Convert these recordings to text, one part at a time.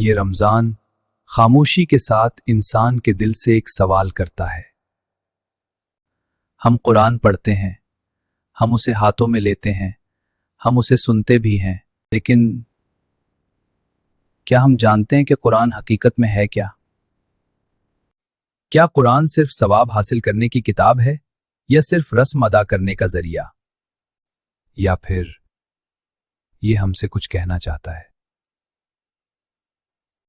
یہ رمضان خاموشی کے ساتھ انسان کے دل سے ایک سوال کرتا ہے۔ ہم قرآن پڑھتے ہیں، ہم اسے ہاتھوں میں لیتے ہیں، ہم اسے سنتے بھی ہیں، لیکن کیا ہم جانتے ہیں کہ قرآن حقیقت میں ہے کیا؟ کیا قرآن صرف ثواب حاصل کرنے کی کتاب ہے یا صرف رسم ادا کرنے کا ذریعہ؟ یا پھر یہ ہم سے کچھ کہنا چاہتا ہے؟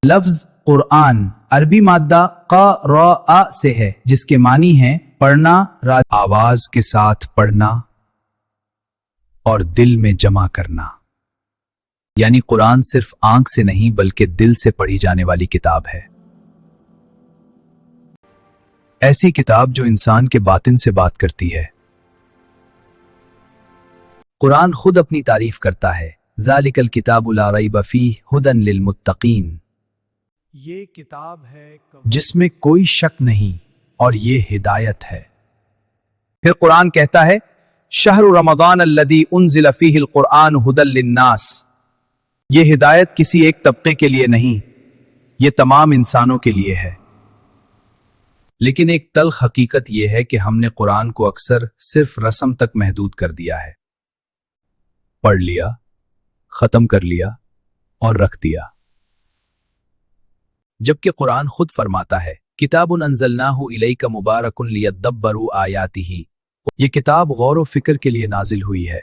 لفظ قرآن عربی مادہ قرأ سے ہے، جس کے معنی ہیں پڑھنا، آواز کے ساتھ پڑھنا اور دل میں جمع کرنا۔ یعنی قرآن صرف آنکھ سے نہیں بلکہ دل سے پڑھی جانے والی کتاب ہے۔ ایسی کتاب جو انسان کے باطن سے بات کرتی ہے۔ قرآن خود اپنی تعریف کرتا ہے، ذالک الکتاب لا ریب فیہ ھدی للمتقین۔ یہ کتاب ہے جس میں کوئی شک نہیں اور یہ ہدایت ہے۔ پھر قرآن کہتا ہے شہر رمضان الذی انزل فیہ القرآن ھدی للناس۔ یہ ہدایت کسی ایک طبقے کے لیے نہیں، یہ تمام انسانوں کے لیے ہے۔ لیکن ایک تلخ حقیقت یہ ہے کہ ہم نے قرآن کو اکثر صرف رسم تک محدود کر دیا ہے۔ پڑھ لیا، ختم کر لیا اور رکھ دیا۔ جبکہ قرآن خود فرماتا ہے کتاب انزلناہ الیک مبارک لیدبروا آیاتہ۔ یہ کتاب غور و فکر کے لیے نازل ہوئی ہے،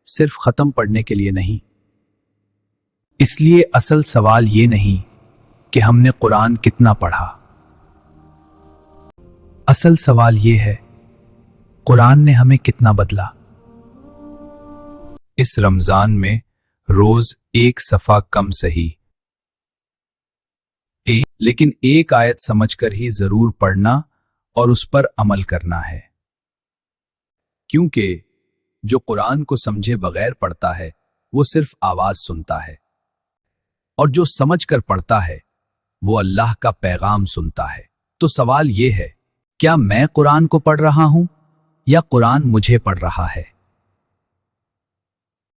صرف ختم پڑھنے کے لیے نہیں۔ اس لیے اصل سوال یہ نہیں کہ ہم نے قرآن کتنا پڑھا، اصل سوال یہ ہے قرآن نے ہمیں کتنا بدلا۔ اس رمضان میں روز ایک صفحہ کم صحیح، لیکن ایک آیت سمجھ کر ہی ضرور پڑھنا اور اس پر عمل کرنا ہے۔ کیونکہ جو قرآن کو سمجھے بغیر پڑھتا ہے وہ صرف آواز سنتا ہے، اور جو سمجھ کر پڑھتا ہے وہ اللہ کا پیغام سنتا ہے۔ تو سوال یہ ہے، کیا میں قرآن کو پڑھ رہا ہوں یا قرآن مجھے پڑھ رہا ہے؟